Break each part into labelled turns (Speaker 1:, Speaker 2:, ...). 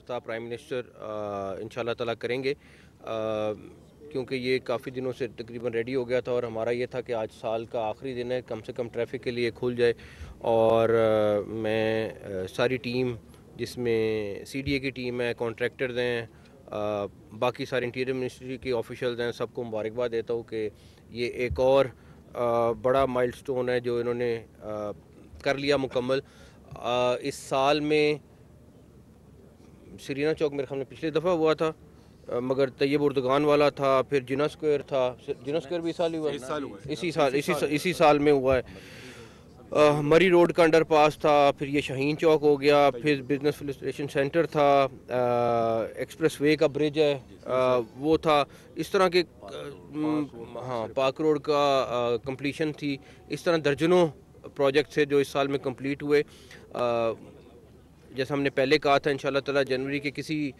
Speaker 1: इफ्तिताह prime minister इंशाल्लाह ताला करेंगे, क्योंकि ये काफ़ी दिनों से तकरीबन रेडी हो गया था और हमारा ये था कि आज साल का आखिरी दिन है, कम से कम ट्रैफिक के लिए खुल जाए। और मैं सारी टीम जिसमें CDA की टीम है, कॉन्ट्रैक्टर्स हैं, बाकी सारे इंटीरियर मिनिस्ट्री के ऑफिशियल्स हैं, सबको मुबारकबाद देता हूँ कि ये एक और बड़ा माइलस्टोन है जो इन्होंने कर लिया मुकम्मल। इस साल में शरीना चौक मेरे ख्याल में पिछली दफ़ा हुआ था, मगर तैयब उर्दगान वाला था, फिर जिना स्क्वायर था। जिना स्क्वायर भी इस साल ही हुआ, इसी साल में हुआ है। मरी रोड का अंडरपास था, फिर ये शाहीन चौक हो गया, फिर बिजनेस फैसिलिटेशन सेंटर था, एक्सप्रेस वे का ब्रिज है वो था। इस तरह के हाँ, पार्क रोड का कंप्लीशन थी। इस तरह दर्जनों प्रोजेक्ट्स है जो इस साल में कंप्लीट हुए। जैसा हमने पहले कहा था, इंशाल्लाह ताला जनवरी के किसी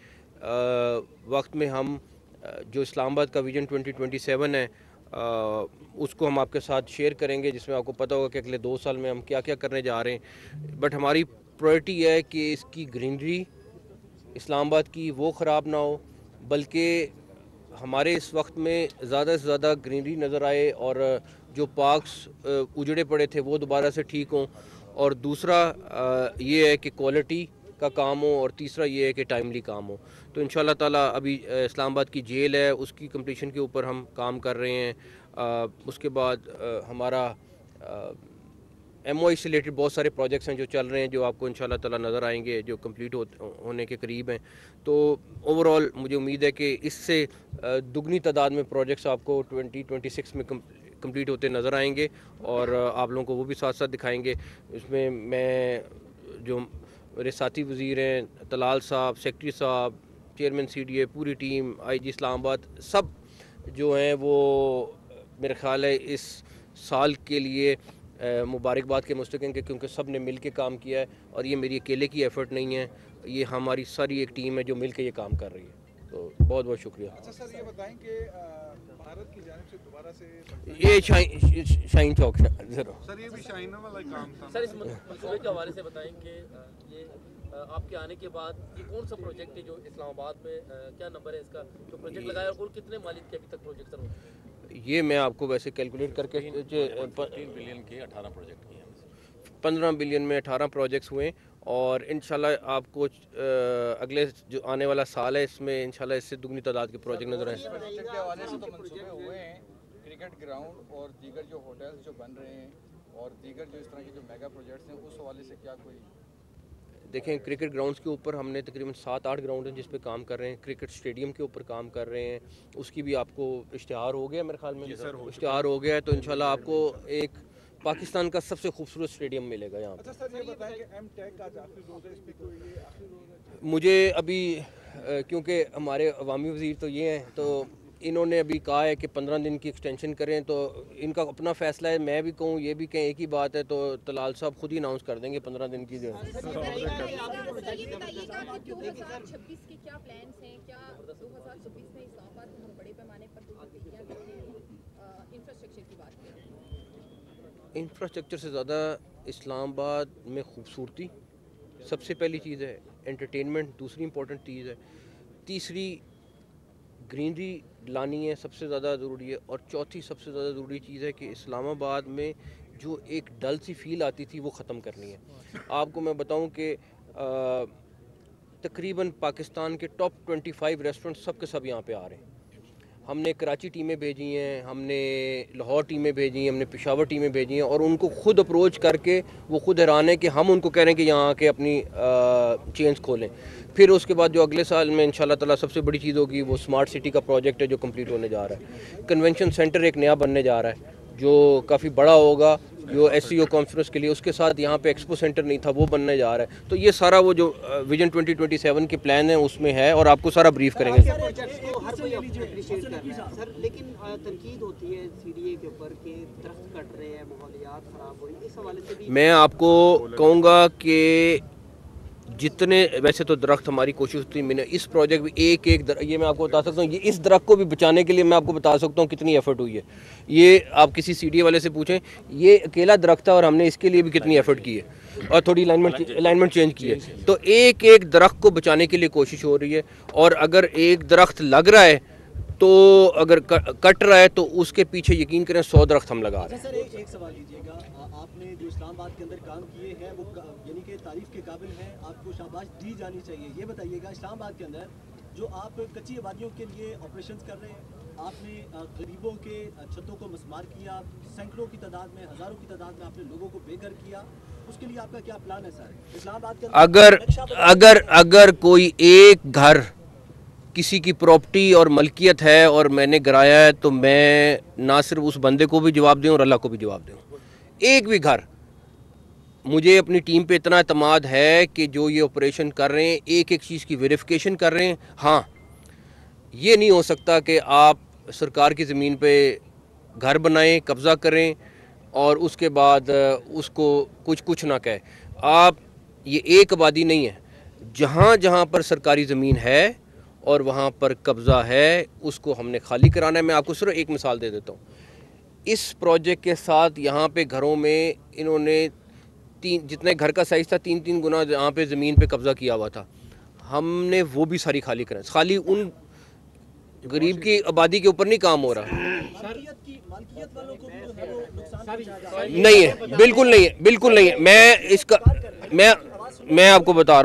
Speaker 1: वक्त में हम जो इस्लामाबाद का विजन 2027 है उसको हम आपके साथ शेयर करेंगे, जिसमें आपको पता होगा कि अगले 2 साल में हम क्या क्या करने जा रहे हैं। बट हमारी प्रायोरिटी है कि इसकी ग्रीनरी इस्लामाबाद की वो ख़राब ना हो, बल्कि हमारे इस वक्त में ज़्यादा से ज़्यादा ग्रीनरी नज़र आए और जो पार्क्स उजड़े पड़े थे वो दोबारा से ठीक हों। और दूसरा ये है कि क्वालिटी का काम हो, और तीसरा ये है कि टाइमली काम हो। तो इंशाल्लाह ताला अभी इस्लामाबाद की जेल है उसकी कंप्लीशन के ऊपर हम काम कर रहे हैं। उसके बाद हमारा MOI से रिलेटेड बहुत सारे प्रोजेक्ट्स हैं जो चल रहे हैं, जो आपको इंशाल्लाह ताला नज़र आएंगे, जो कंप्लीट होने के करीब हैं। तो ओवरऑल मुझे उम्मीद है कि इससे दुगनी तादाद में प्रोजेक्ट्स आपको 2026 में कंप्लीट होते नज़र आएंगे और आप लोगों को वो भी साथ साथ दिखाएंगे। इसमें मैं जो मेरे साथी वज़ीर हैं, तलाल साहब, सेक्रेटरी साहब, चेयरमैन CDA, पूरी टीम, IG इस्लामाबाद, सब जो हैं वो मेरे ख़्याल है इस साल के लिए मुबारकबाद के मुस्तहिक़ हैं, क्योंकि सब ने मिल के काम किया है और ये मेरी अकेले की एफ़र्ट नहीं है, ये हमारी सारी एक टीम है जो मिल के ये काम कर रही है। तो बहुत बहुत शुक्रिया।
Speaker 2: अच्छा सर, ये बताएं कि भारत की जानिब से दोबारा से
Speaker 1: ये शाहीन चौक
Speaker 2: सर, ये भी शाहीन वाला काम था
Speaker 3: सर। इस मंसूबे के हवाले से बताएं कि ये आपके आने के बाद ये कौन सा प्रोजेक्ट है जो इस्लामाबाद में क्या नंबर है इसका जो प्रोजेक्ट लगाया और कितने मालिक के अभी तक प्रोजेक्ट सर हो चुके हैं?
Speaker 1: ये मैं आपको वैसे कैलकुलेट करके
Speaker 4: 3 बिलियन के 18 प्रोजेक्ट किए हैं,
Speaker 1: 15 बिलियन में 18 प्रोजेक्ट्स हुए और इंशाल्लाह आपको अगले जो आने वाला साल है इसमें इंशाल्लाह इससे दुगनी तादाद के प्रोजेक्ट नजर आए।
Speaker 5: प्रोजेक्ट के हवाले से तो मंसूबे हुए हैं, क्रिकेट ग्राउंड और दीगर जो होटल्स जो बन रहे हैं और दीगर जो इस तरह के जो मेगा प्रोजेक्ट्स हैं, उस हवाले से क्या कोई?
Speaker 1: देखें, क्रिकेट ग्राउंड्स के ऊपर हमने तकरीबन 7-8 ग्राउंड हैं जिस पे काम कर रहे हैं। क्रिकेट स्टेडियम के ऊपर काम कर रहे हैं, उसकी भी आपको इश्तिहार हो गया मेरे ख्याल में, इश्तिहार हो गया है। तो इंशाल्लाह आपको एक पाकिस्तान का सबसे खूबसूरत स्टेडियम मिलेगा यहाँ।
Speaker 2: अच्छा सर, ये बताएं कि M-Tech का आखिरी रोज़ है, इस पे कोई ये आखिरी रोज़ है?
Speaker 1: मुझे अभी क्योंकि हमारे अवामी वज़ीर तो ये हैं, तो इन्होंने अभी कहा है कि 15 दिन की एक्सटेंशन करें, तो इनका अपना फैसला है। मैं भी कहूँ, ये भी कहें, एक ही बात है। तो तलाल साहब खुद ही अनाउंस कर देंगे 15 दिन की जो है। इंफ्रास्ट्रक्चर से ज़्यादा इस्लामाबाद में खूबसूरती सबसे पहली चीज़ है, एंटरटेनमेंट दूसरी इंपॉर्टेंट चीज़ है, तीसरी ग्रीनरी लानी है सबसे ज़्यादा ज़रूरी है, और चौथी सबसे ज़्यादा ज़रूरी चीज़ है कि इस्लामाबाद में जो एक डल सी फील आती थी वो ख़त्म करनी है। आपको मैं बताऊं कि तकरीबन पाकिस्तान के टॉप 25 रेस्टोरेंट सब के सब यहाँ पे आ रहे हैं। हमने कराची टीमें भेजी हैं, हमने लाहौर टीमें भेजी हैं, हमने पेशावर टीमें भेजी हैं, और उनको खुद अप्रोच करके वो खुद हैरान है कि हम उनको कह रहे हैं कि यहाँ आके अपनी चेन्स खोलें। फिर उसके बाद जो अगले साल में इंशाल्लाह ताला सबसे बड़ी चीज़ होगी वो स्मार्ट सिटी का प्रोजेक्ट है जो कंप्लीट होने जा रहा है। कन्वेंशन सेंटर एक नया बनने जा रहा है जो काफ़ी बड़ा होगा, जो SCO कॉन्फ्रेंस के लिए। उसके साथ यहाँ पे एक्सपो सेंटर नहीं था, वो बनने जा रहा है। तो ये सारा वो जो विजन 2027 के प्लान है उसमें है, और आपको सारा ब्रीफ करेंगे।
Speaker 6: सर, लेकिन तनकीद होती है CDA के ऊपर कि दरख्त कट रहे हैं, माहौलियात खराब हो रही है, इस हवाले से भी
Speaker 1: मैं आपको कहूँगा कि जितने वैसे तो दरख्त हमारी कोशिश होती है, मैंने इस प्रोजेक्ट में एक ये मैं आपको बता सकता हूँ, ये इस दरख्त को भी बचाने के लिए मैं आपको बता सकता हूँ कितनी एफर्ट हुई है। ये आप किसी CDA वाले से पूछें, ये अकेला दरख्त है और हमने इसके लिए भी कितनी एफर्ट की है। और थोड़ी अलाइनमेंट चेंज की है। तो एक एक दरख्त को बचाने के लिए कोशिश हो रही है, और अगर एक दरख्त लग रहा है तो अगर कट रहा है तो उसके पीछे यकीन करें 100 दरख्त हम लगा रहे हैं।
Speaker 7: सर एक सवाल कीजिएगा, आपने जो इस्लामाबाद के अंदर काम किए हैं वो यानी कि तारीफ के काबिल हैं, आपको शाबाश दी जानी चाहिए। ये बताइएगा इस्लामाबाद के अंदर जो आप कच्ची आबादियों के लिए ऑपरेशंस कर रहे हैं, आपने गरीबों के छतों को मस्मार किया, सैकड़ों की तादाद में, हज़ारों की तादाद में आपने लोगों को बेघर किया, उसके लिए आपका क्या प्लान है सर? इस्लामाबाद के
Speaker 1: अंदर अगर कोई एक घर किसी की प्रॉपर्टी और मलकियत है और मैंने गिराया है तो मैं ना सिर्फ उस बंदे को भी जवाब दूँ और अल्लाह को भी जवाब दूँ। एक भी घर, मुझे अपनी टीम पे इतना एतमाद है कि जो ये ऑपरेशन कर रहे हैं एक एक चीज़ की वेरिफिकेशन कर रहे हैं। हाँ, ये नहीं हो सकता कि आप सरकार की ज़मीन पे घर बनाएं, कब्ज़ा करें और उसके बाद उसको कुछ ना कहे। आप, ये एक आबादी नहीं है, जहाँ जहाँ पर सरकारी ज़मीन है और वहाँ पर कब्ज़ा है उसको हमने खाली कराना है। मैं आपको सिर्फ एक मिसाल दे देता हूँ। इस प्रोजेक्ट के साथ यहाँ पे घरों में इन्होंने जितने घर का साइज़ था 3-3 गुना यहाँ पे ज़मीन पे कब्ज़ा किया हुआ था, हमने वो भी सारी खाली कराई। खाली उन गरीब की आबादी के ऊपर नहीं काम हो रहा। नहीं है, बिल्कुल नहीं है, बिल्कुल नहीं है। मैं आपको बता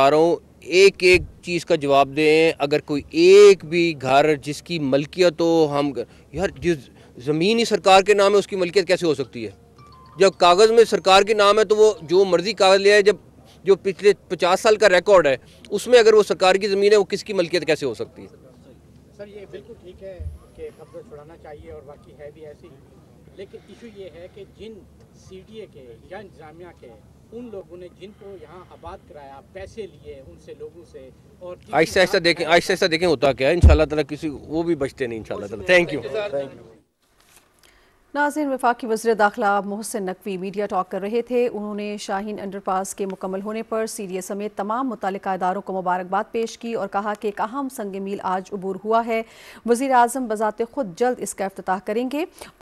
Speaker 1: रहा हूँ एक एक चीज़ का जवाब दें। अगर कोई एक भी घर जिसकी मलकियत हो, हम यार जिस ज़मीन ही सरकार के नाम है उसकी मलकियत कैसे हो सकती है? जब कागज़ में सरकार के नाम है तो वो जो मर्ज़ी कागज़ ले आए। जब जो पिछले 50 साल का रिकॉर्ड है उसमें अगर वो सरकार की ज़मीन है वो किसकी मलकियत कैसे हो सकती है?
Speaker 8: सर ये बिल्कुल ठीक है कि कब्जा छुड़ाना चाहिए और बाकी है भी ऐसे ही, लेकिन इशू ये है कि जिन सीडीए के या इंतजामिया के उन लोगों ने जिनको यहाँ आबाद कराया, पैसे लिए उनसे लोगों से, और
Speaker 1: आहिस्ता आहिस्ता देखें होता क्या है। इंशाल्लाह ताला किसी वो भी बचते नहीं इंशाल्लाह ताला। Thank you.
Speaker 9: नाज़रीन, वफाकी वज़ीर दाखिला मोहसिन नकवी मीडिया टॉक कर रहे थे। उन्होंने शाहीन अंडरपास के मुकम्मल होने पर सीडीए समेत तमाम मुतल्लिका इदारों को मुबारकबाद पेश की और कहा कि एक अहम संग मील आज अबूर हुआ है। वज़ीर आज़म बज़ाते खुद जल्द इसका इफ्तिताह करेंगे।